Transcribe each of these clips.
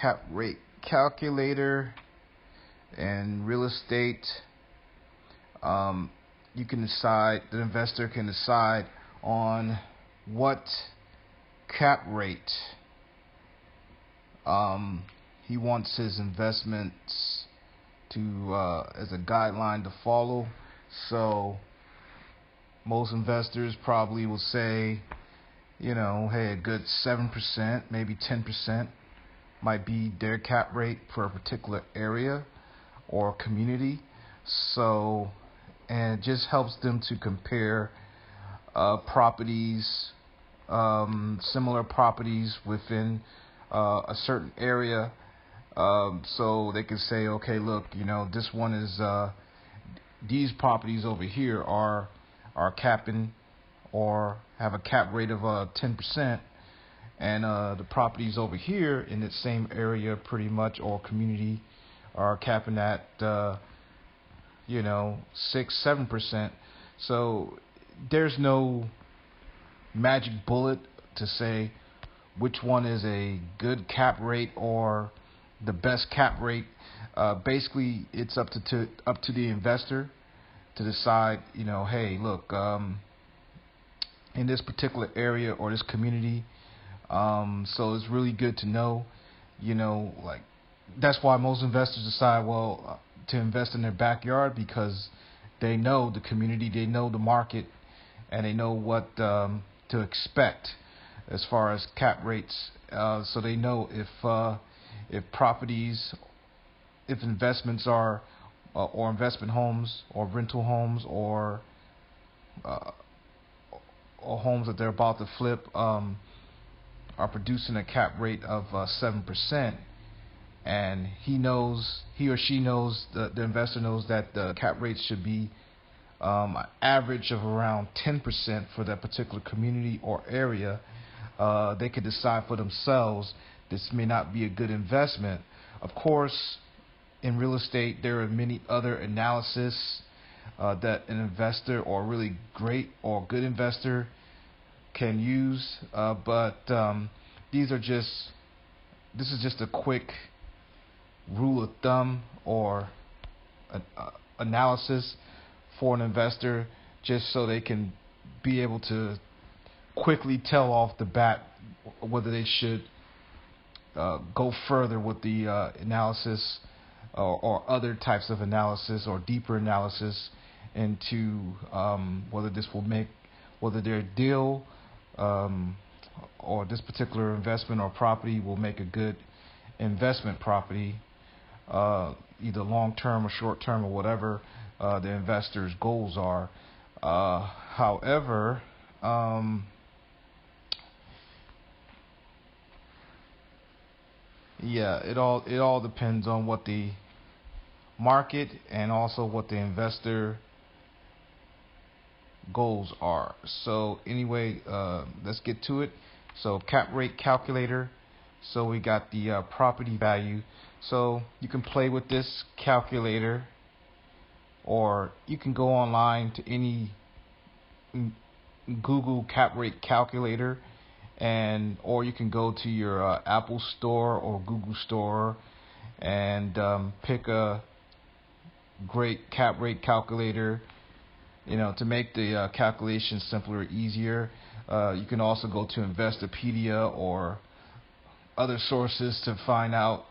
cap rate calculator and real estate, you can decide, the investor can decide on what cap rate he wants his investments to as a guideline to follow. So most investors probably will say, hey, a good 7%, maybe 10% might be their cap rate for a particular area or community. So, and it just helps them to compare properties, similar properties within a certain area. So they can say, okay, look, this one is, these properties over here are capping or have a cap rate of 10%, and the properties over here in that same area pretty much, or community, are capping at 6-7%. So there's no magic bullet to say which one is a good cap rate or the best cap rate. Basically, it's up to the investor to decide, hey, look, in this particular area or this community, so it's really good to know, like, that's why most investors decide, to invest in their backyard, because they know the community, they know the market, and they know what to expect as far as cap rates. So they know if properties, if investments are, or investment homes, or rental homes, or homes that they're about to flip, are producing a cap rate of 7%, and he or she knows, the investor knows that the cap rate should be an average of around 10% for that particular community or area, they could decide for themselves this may not be a good investment. Of course, in real estate, there are many other analysis that an investor, or really great or good investor, can use, but this is just a quick rule of thumb or analysis for an investor, just so they can be able to quickly tell off the bat whether they should go further with the analysis, or other types of analysis, or deeper analysis into whether their deal, or this particular investment or property will make a good investment property, either long term or short term, or whatever the investor's goals are. However, it all depends on what the market and also what the investor goals are. So anyway, let's get to it. So cap rate calculator. So we got the property value. So you can play with this calculator, or you can go online to any Google cap rate calculator, or you can go to your Apple Store or Google Store and pick a great cap rate calculator, to make the calculation simpler or easier. You can also go to Investopedia or other sources to find out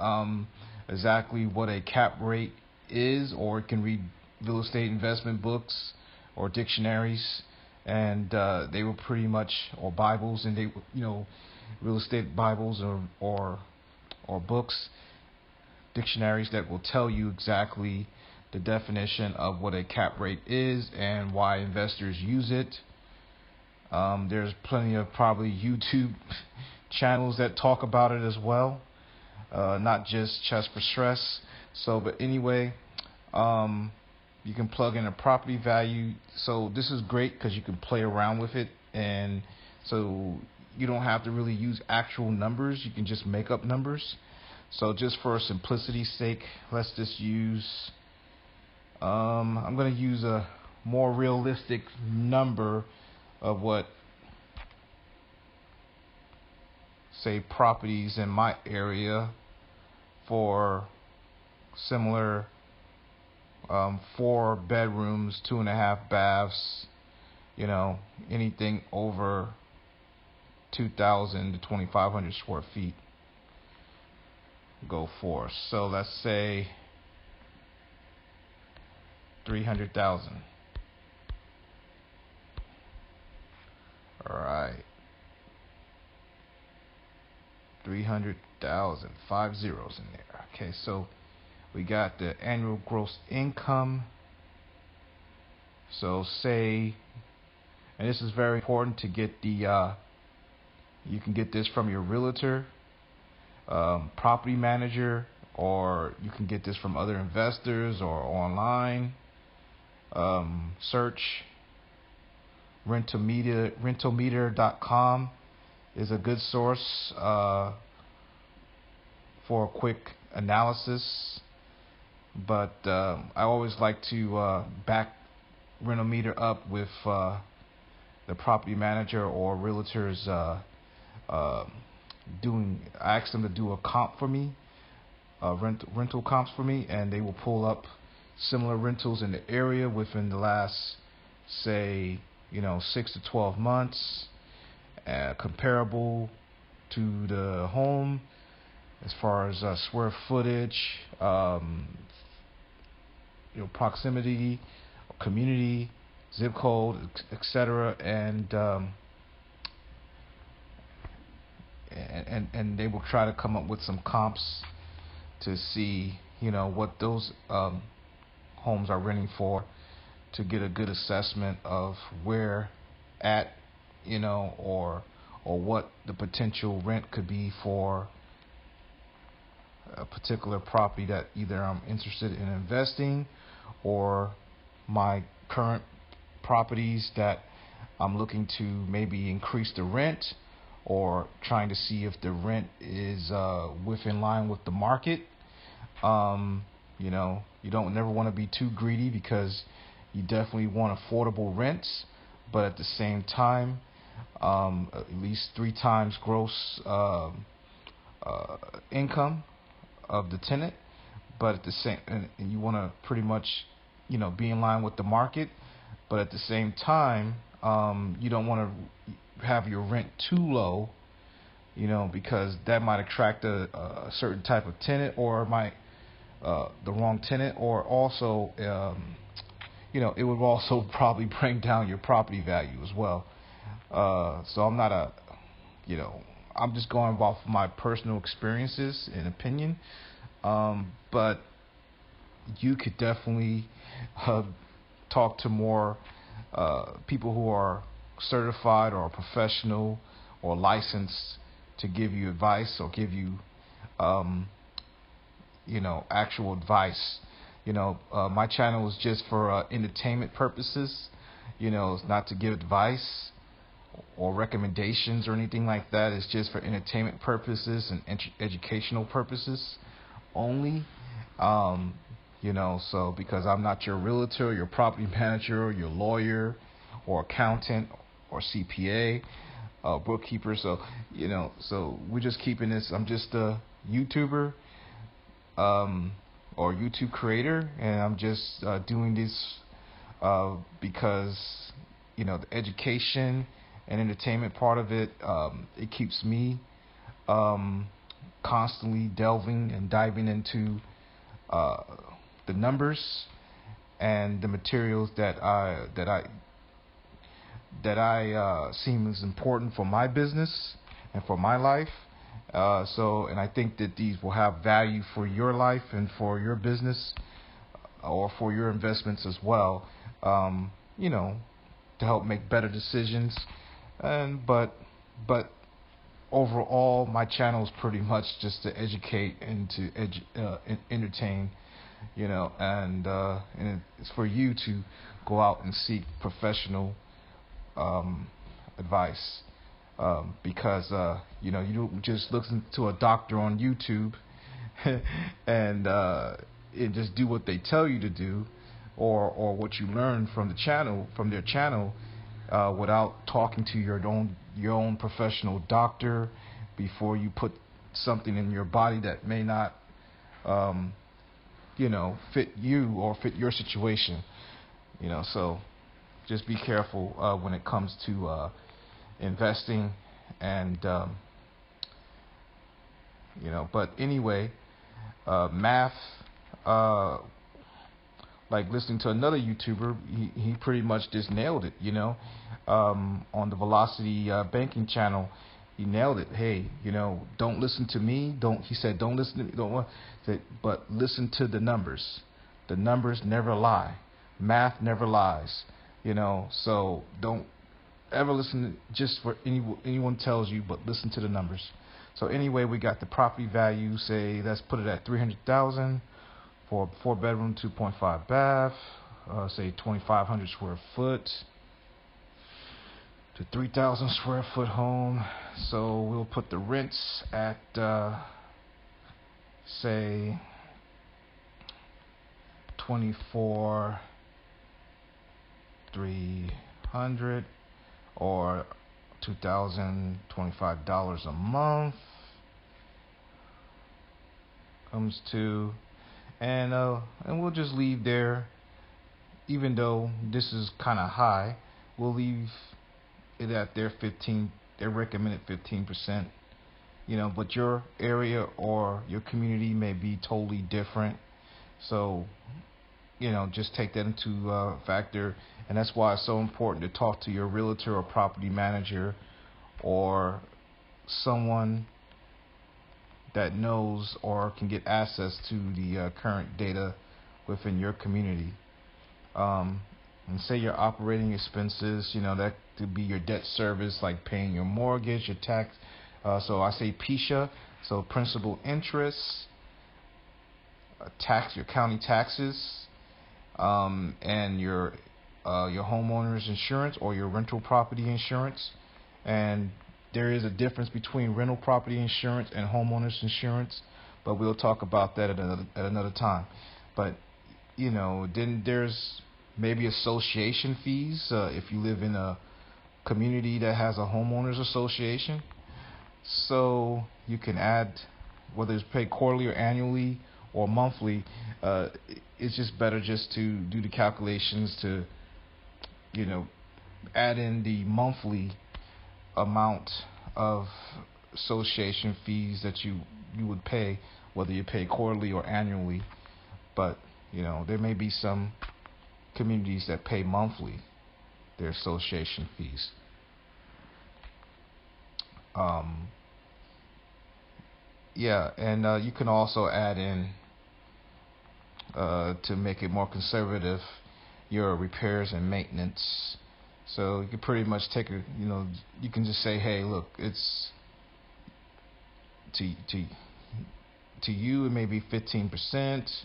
exactly what a cap rate is, or you can read real estate investment books or dictionaries, and they will pretty much, or Bibles, and they, real estate Bibles or books, dictionaries that will tell you exactly the definition of what a cap rate is and why investors use it. There's plenty of probably YouTube channels that talk about it as well, not just Chest for Stress. So, but anyway, you can plug in a property value. So this is great because you can play around with it, and so you don't have to really use actual numbers. You can just make up numbers. So just for simplicity's sake, let's just use, I'm going to use a more realistic number of what, say, properties in my area for similar 4 bedrooms, 2.5 baths, anything over 2,000 to 2,500 square feet, go for. So let's say 300,000. All right, 300,000, 5 zeros in there. Okay, so we got the annual gross income. So say, and this is very important to get the, you can get this from your realtor, property manager, or you can get this from other investors or online. Search rentalmeter.com is a good source for a quick analysis. But I always like to back rental meter up with the property manager or realtors I ask them to do a comp for me, rental comps for me, and they will pull up similar rentals in the area within the last, say, 6 to 12 months, comparable to the home as far as square footage, proximity, community, zip code, etc., and they will try to come up with some comps to see what those homes are renting for, to get a good assessment of where at or what the potential rent could be for a particular property that either I'm interested in investing, or my current properties that I'm looking to maybe increase the rent, or trying to see if the rent is within line with the market. You don't never want to be too greedy, because you definitely want affordable rents, but at the same time, at least 3 times gross income of the tenant. But at the same, and you want to pretty much be in line with the market, but at the same time, you don't want to have your rent too low, because that might attract a certain type of tenant, or might the wrong tenant, or also it would also probably bring down your property value as well. So I'm not I'm just going off my personal experiences and opinion, but you could definitely talk to more people who are certified or professional or licensed to give you advice, or give you actual advice. My channel is just for entertainment purposes. It's not to give advice or recommendations or anything like that. It's just for entertainment purposes and educational purposes only. So because I'm not your realtor, your property manager, or your lawyer, or accountant, or CPA, bookkeeper. So we're just keeping this. I'm just a YouTuber, or YouTube creator, and I'm just doing this because the education and entertainment part of it, it keeps me constantly delving and diving into the numbers and the materials that I seem as important for my business and for my life. And I think that these will have value for your life and for your business, or for your investments as well. To help make better decisions. But overall, my channel is pretty much just to educate and to entertain. And it's for you to go out and seek professional advice, because you don't just listen to a doctor on YouTube and just do what they tell you to do, or what you learn from their channel, without talking to your own professional doctor before you put something in your body that may not um, fit you or fit your situation. So just be careful when it comes to investing, and But anyway, math. Uh, like listening to another YouTuber, he pretty much just nailed it. On the Velocity Banking channel, he nailed it. Hey, don't listen to me. He said, don't listen to me. Don't want. But listen to the numbers. The numbers never lie. Math never lies. So don't ever listen just for anyone tells you, but listen to the numbers. So anyway, we got the property value. Say let's put it at 300,000 for a 4-bedroom, 2.5 bath. Say 2,500 square foot to 3,000 square foot home. So we'll put the rents at say 24,300 or $2,025 a month comes to, and we'll just leave there. Even though this is kind of high, we'll leave it at their recommended 15%. But your area or your community may be totally different. So just take that into factor, and that's why it's so important to talk to your realtor or property manager or someone that knows or can get access to the current data within your community. And say your operating expenses, that could be your debt service, like paying your mortgage, your tax. So I say PISA, so principal interest, your county taxes, and your homeowner's insurance or your rental property insurance. And there is a difference between rental property insurance and homeowner's insurance, but we'll talk about that at another time. But then there's maybe association fees if you live in a community that has a homeowners association. So you can add, whether it's paid quarterly or annually or monthly. It's just better just to do the calculations to add in the monthly amount of association fees that you would pay, whether you pay quarterly or annually. But there may be some communities that pay monthly their association fees. And you can also add in to make it more conservative your repairs and maintenance. So you can pretty much take you can just say, hey, look, it's to you it may be 15%.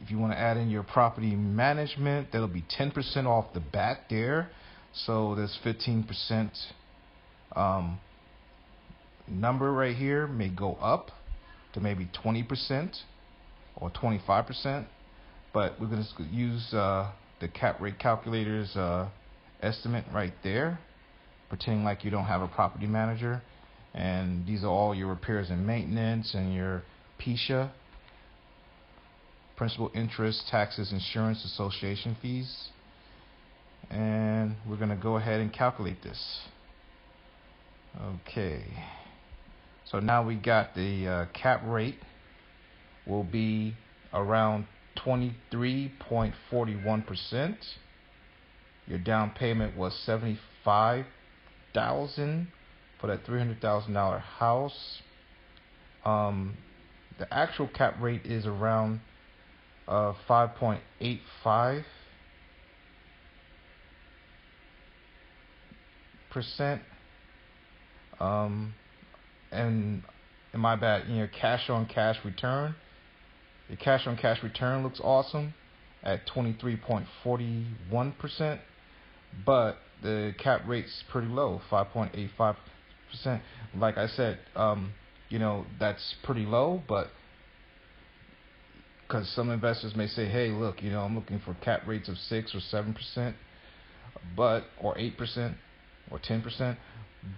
If you want to add in your property management, that'll be 10% off the bat there. So there's 15% number right here may go up to maybe 20% or 25%. But we're going to use the cap rate calculator's estimate right there, pretending like you don't have a property manager. And these are all your repairs and maintenance and your PISA, principal, interest, taxes, insurance, association fees. And we're going to go ahead and calculate this. Okay. So now we got the cap rate will be around 23.41%. Your down payment was $75,000 for that $300,000 house. The actual cap rate is around 5.85%. And in my bad, cash on cash return. The cash on cash return looks awesome at 23.41%, but the cap rate's pretty low, 5.85%. Like I said, that's pretty low, but because some investors may say, hey, look, I'm looking for cap rates of 6 or 7%, or 8% or 10%,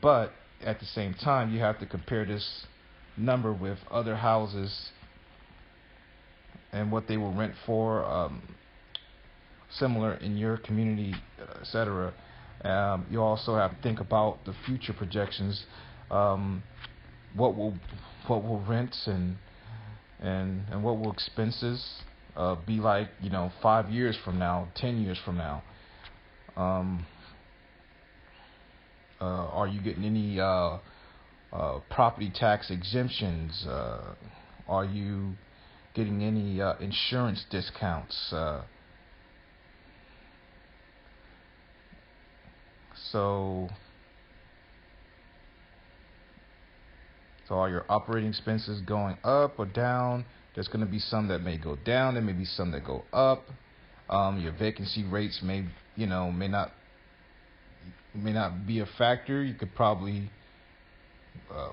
but at the same time, you have to compare this number with other houses and what they will rent for, similar in your community, etc. You also have to think about the future projections. Um, what will rents and what will expenses be like, 5 years from now, 10 years from now? Um, are you getting any property tax exemptions? Are you getting any insurance discounts? So, are your operating expenses going up or down? There's going to be some that may go down. There may be some that go up. Your vacancy rates may not be a factor. You could probably uh,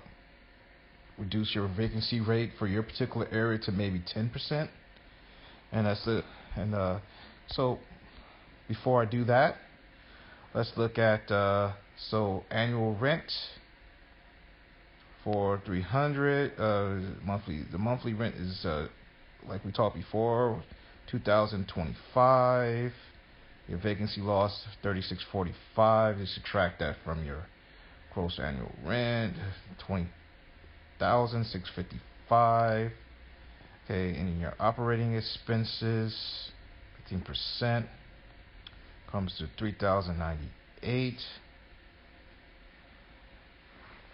reduce your vacancy rate for your particular area to maybe 10%, and that's it. And so, before I do that, let's look at annual rent for 300 monthly. The monthly rent is like we talked before, 2,025. Your vacancy loss 3,645. You subtract that from your gross annual rent, 20,655. Okay, and your operating expenses, 15% comes to 3,098.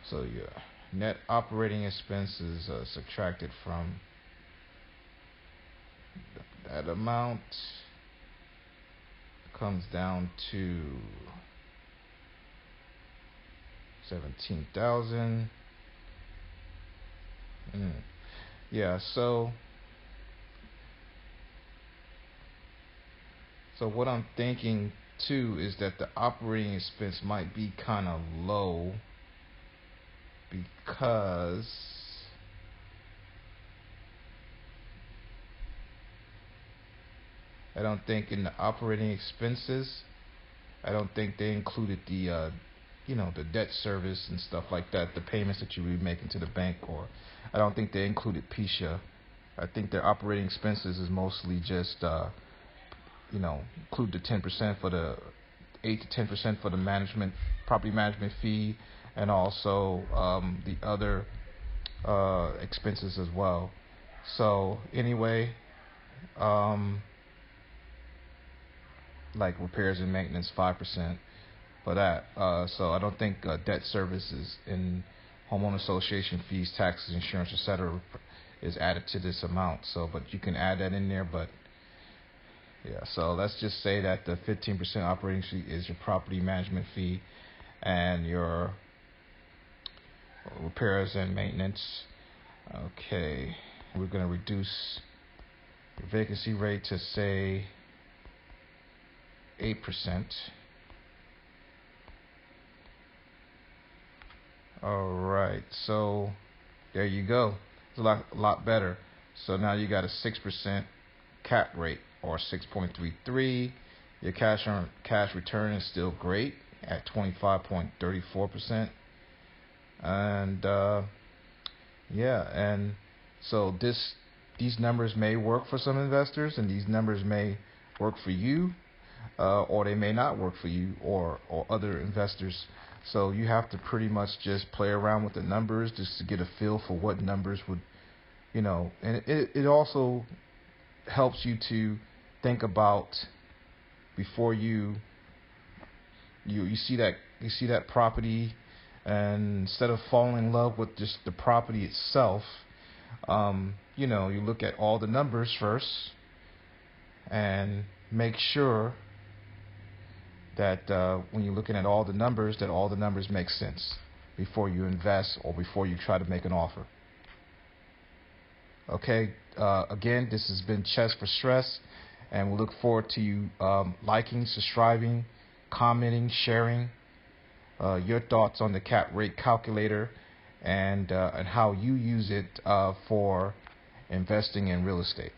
So your net operating expenses subtracted from that amount comes down to 17,000. Yeah, so what I'm thinking too is that the operating expense might be kind of low, because I don't think in the operating expenses, I don't think they included the the debt service and stuff like that, the payments that you would be making to the bank, or I don't think they included PISA. I think their operating expenses is mostly just include the 10% for the 8 to 10% for the property management fee, and also the other expenses as well. So anyway, like repairs and maintenance, 5% for that. So I don't think debt services and homeowner association fees, taxes, insurance, etc. is added to this amount. So, but you can add that in there. But yeah, so let's just say that the 15% operating fee is your property management fee, and your repairs and maintenance. Okay, we're going to reduce the vacancy rate to say 8%. All right, so there you go. It's a lot better. So now you got a 6% cap rate, or 6.33. Your cash return is still great at 25.34%. And yeah, and so these numbers may work for some investors, and these numbers may work for you, or they may not work for you or other investors. So you have to pretty much just play around with the numbers just to get a feel for what numbers would, and it also helps you to think about before you see that property, and instead of falling in love with just the property itself, you look at all the numbers first and make sure that when you're looking at all the numbers, that all the numbers make sense before you invest or before you try to make an offer. Okay, again, this has been Chess for Stress, and we look forward to you liking, subscribing, commenting, sharing your thoughts on the cap rate calculator, and how you use it for investing in real estate,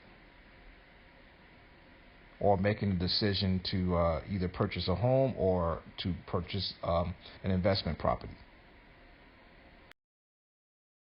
or making a decision to either purchase a home or to purchase an investment property.